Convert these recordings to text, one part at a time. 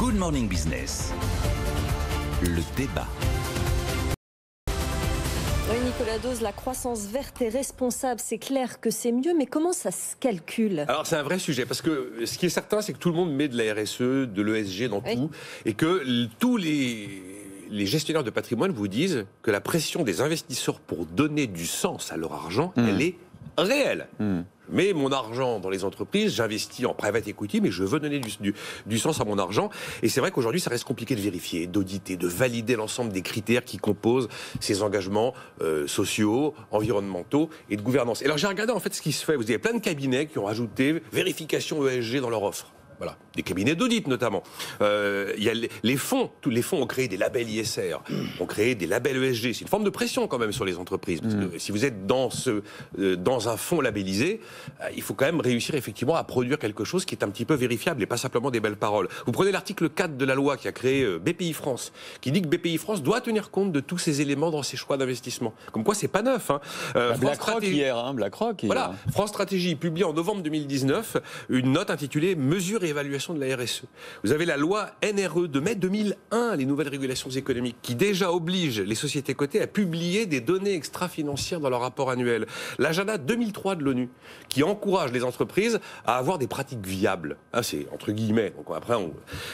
Good Morning Business. Le débat. Oui, Nicolas Dose, la croissance verte et responsable, c'est clair que c'est mieux, mais comment ça se calcule? Alors c'est un vrai sujet, parce que ce qui est certain, c'est que tout le monde met de la RSE, de l'ESG dans tout, et que tous les gestionnaires de patrimoine vous disent que la pression des investisseurs pour donner du sens à leur argent, elle est réelle. Je mets mon argent dans les entreprises, j'investis en private equity, mais je veux donner du sens à mon argent. Et c'est vrai qu'aujourd'hui, ça reste compliqué de vérifier, d'auditer, de valider l'ensemble des critères qui composent ces engagements sociaux, environnementaux et de gouvernance. Et alors j'ai regardé en fait ce qui se fait. Vous avez plein de cabinets qui ont rajouté vérification ESG dans leur offre. Voilà, des cabinets d'audit notamment. Il y a les fonds, tous les fonds ont créé des labels ISR, ont créé des labels ESG. C'est une forme de pression quand même sur les entreprises. Parce que si vous êtes dans un fonds labellisé, il faut quand même réussir effectivement à produire quelque chose qui est un petit peu vérifiable et pas simplement des belles paroles. Vous prenez l'article 4 de la loi qui a créé BPI France, qui dit que BPI France doit tenir compte de tous ces éléments dans ses choix d'investissement. Comme quoi, c'est pas neuf. BlackRock hier, BlackRock. Voilà, France Stratégie publie en novembre 2019 une note intitulée Mesures et évaluation de la RSE. Vous avez la loi NRE de mai 2001, les nouvelles régulations économiques, qui déjà obligent les sociétés cotées à publier des données extra-financières dans leur rapport annuel. L'agenda 2003 de l'ONU, qui encourage les entreprises à avoir des pratiques viables. C'est entre guillemets. Donc après,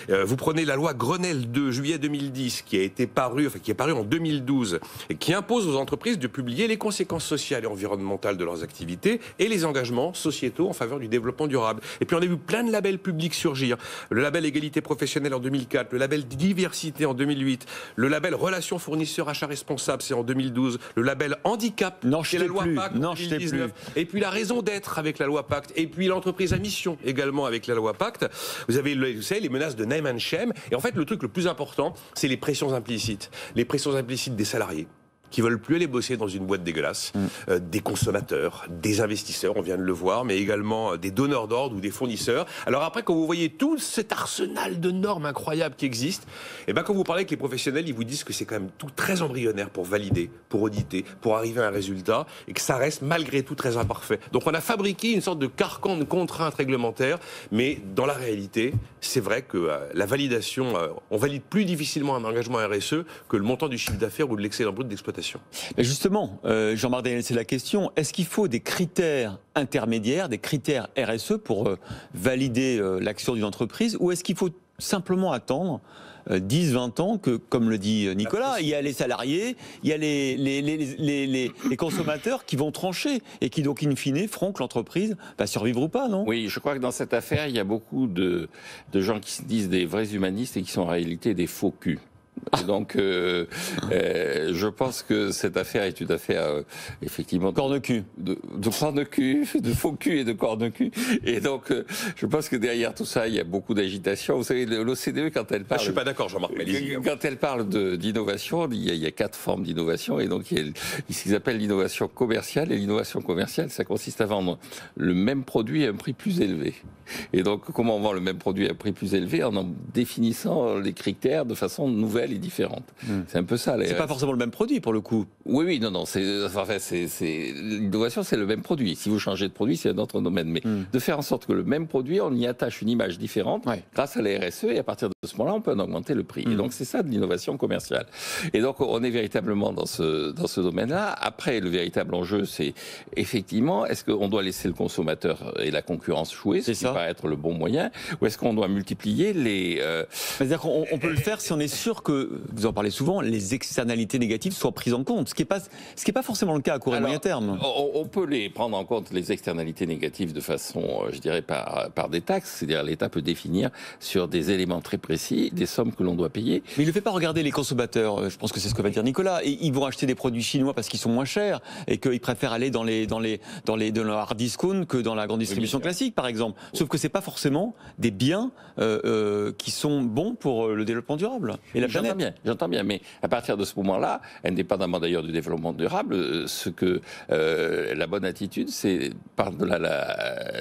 vous prenez la loi Grenelle de juillet 2010, qui est parue en 2012, et qui impose aux entreprises de publier les conséquences sociales et environnementales de leurs activités et les engagements sociétaux en faveur du développement durable. Et puis on a vu plein de labels publics surgir. Le label égalité professionnelle en 2004, le label diversité en 2008, le label relations fournisseurs achat responsable, c'est en 2012, le label handicap, c'est la loi Pacte en 2019, et puis la raison d'être avec la loi Pacte, et puis l'entreprise à mission également avec la loi Pacte. Vous avez les menaces de name and shame, et en fait le truc le plus important, c'est les pressions implicites. Les pressions implicites des salariés qui veulent plus aller bosser dans une boîte dégueulasse, des consommateurs, des investisseurs, on vient de le voir, mais également des donneurs d'ordre ou des fournisseurs. Alors après, quand vous voyez tout cet arsenal de normes incroyables qui existent, et ben quand vous parlez avec les professionnels, ils vous disent que c'est quand même tout très embryonnaire pour valider, pour auditer, pour arriver à un résultat, et que ça reste malgré tout très imparfait. Donc on a fabriqué une sorte de carcan de contraintes réglementaires, mais dans la réalité, c'est vrai que la validation, on valide plus difficilement un engagement RSE que le montant du chiffre d'affaires ou de l'excédent brut d'exploitation. Mais justement, Jean-Marc Daniel, c'est la question. Est-ce qu'il faut des critères intermédiaires, des critères RSE pour valider l'action d'une entreprise, ou est-ce qu'il faut simplement attendre 10-20 ans que, comme le dit Nicolas, il y a les salariés, il y a les consommateurs qui vont trancher et qui donc in fine feront que l'entreprise va survivre ou pas, non? Oui, je crois que dans cette affaire, il y a beaucoup de gens qui se disent des vrais humanistes et qui sont en réalité des faux culs. Et donc, je pense que cette affaire est une affaire effectivement corne-cul, de corne-cul, de faux cul et de corne-cul. Et donc, je pense que derrière tout ça, il y a beaucoup d'agitation. Vous savez, l'OCDE, quand elle parle, je suis pas d'accord, Jean-Marc. Quand elle parle d'innovation, il y a 4 formes d'innovation, et donc il y a ce qu'ils appellent l'innovation commerciale. Et l'innovation commerciale, ça consiste à vendre le même produit à un prix plus élevé. Et donc, comment on vend le même produit à un prix plus élevé? En définissant les critères de façon nouvelle et différente. C'est un peu ça. C'est pas forcément le même produit pour le coup. Oui, non. L'innovation, c'est le même produit. Si vous changez de produit, c'est un autre domaine. Mais de faire en sorte que le même produit, on y attache une image différente grâce à la RSE, et à partir de ce moment-là, on peut en augmenter le prix. Et donc, c'est ça de l'innovation commerciale. Et donc, on est véritablement dans ce domaine-là. Après, le véritable enjeu, c'est effectivement, est-ce qu'on doit laisser le consommateur et la concurrence jouer, ce qui paraît être le bon moyen, ou est-ce qu'on doit multiplier les... C'est-à-dire qu'on peut le faire si on est sûr que, vous en parlez souvent, les externalités négatives soient prises en compte, ce qui est pas forcément le cas à court et moyen terme. On peut les prendre en compte, les externalités négatives, de façon, je dirais, par des taxes. C'est-à-dire, l'État peut définir sur des éléments très précis des sommes que l'on doit payer. Mais il ne fait pas regarder les consommateurs. Je pense que c'est ce que va dire Nicolas. Et ils vont acheter des produits chinois parce qu'ils sont moins chers et qu'ils préfèrent aller dans le hard discount que dans la grande distribution classique, par exemple. Sauf que c'est pas forcément des biens qui sont bons pour le développement durable et la planète. J'entends bien, mais à partir de ce moment-là, indépendamment d'ailleurs du développement durable, ce que la bonne attitude, c'est par-delà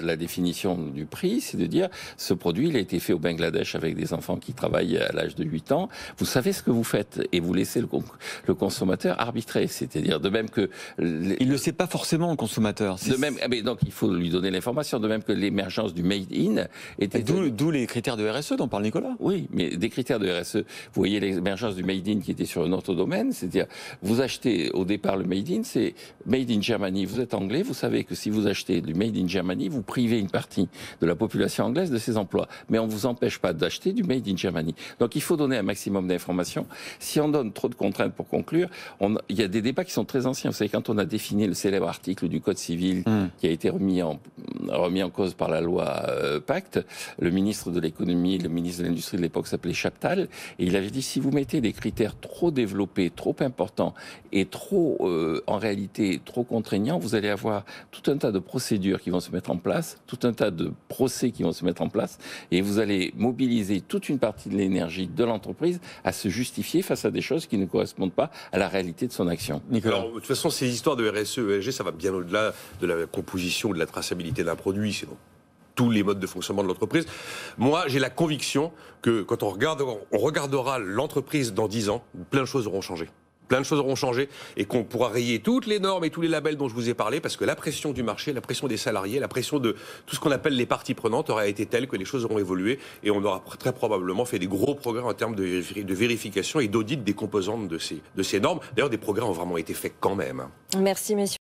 la définition du prix, c'est de dire ce produit, il a été fait au Bangladesh avec des enfants qui travaillent à l'âge de 8 ans. Vous savez ce que vous faites et vous laissez le consommateur arbitrer. C'est-à-dire de même que il ne le sait pas forcément, le consommateur. De même, donc il faut lui donner l'information. De même que l'émergence du made in était d'où les critères de RSE dont parle Nicolas. Oui, mais des critères de RSE. Vous voyez l'émergence du made in qui était sur un autre domaine, c'est-à-dire vous achetez au départ le made in, c'est made in Germany. Vous êtes anglais, vous savez que si vous achetez du made in Germany, vous privez une partie de la population anglaise de ses emplois. Mais on ne vous empêche pas d'acheter du made in Germany. Donc il faut donner un maximum d'informations. Si on donne trop de contraintes pour conclure, il y a des débats qui sont très anciens. Vous savez, quand on a défini le célèbre article du Code civil qui a été remis en cause par la loi Pacte, le ministre de l'économie, le ministre de l'industrie de l'époque s'appelait Chaptal, et il avait dit si vous mettez des critères trop développés, trop importants et trop, en réalité, trop contraignants, vous allez avoir tout un tas de procédures qui vont se mettre en place, tout un tas de procès qui vont se mettre en place, et vous allez mobiliser toute une partie de l'énergie de l'entreprise à se justifier face à des choses qui ne correspondent pas à la réalité de son action. Nicolas. Alors, de toute façon, ces histoires de RSE, ESG, ça va bien au-delà de la composition, de la traçabilité d'un produit. C'est donc tous les modes de fonctionnement de l'entreprise. Moi, j'ai la conviction que quand on regardera l'entreprise dans 10 ans, plein de choses auront changé. Plein de choses auront changé et qu'on pourra rayer toutes les normes et tous les labels dont je vous ai parlé parce que la pression du marché, la pression des salariés, la pression de tout ce qu'on appelle les parties prenantes aura été telle que les choses auront évolué et on aura très probablement fait des gros progrès en termes de vérification et d'audit des composantes de ces normes. D'ailleurs, des progrès ont vraiment été faits quand même. Merci, messieurs.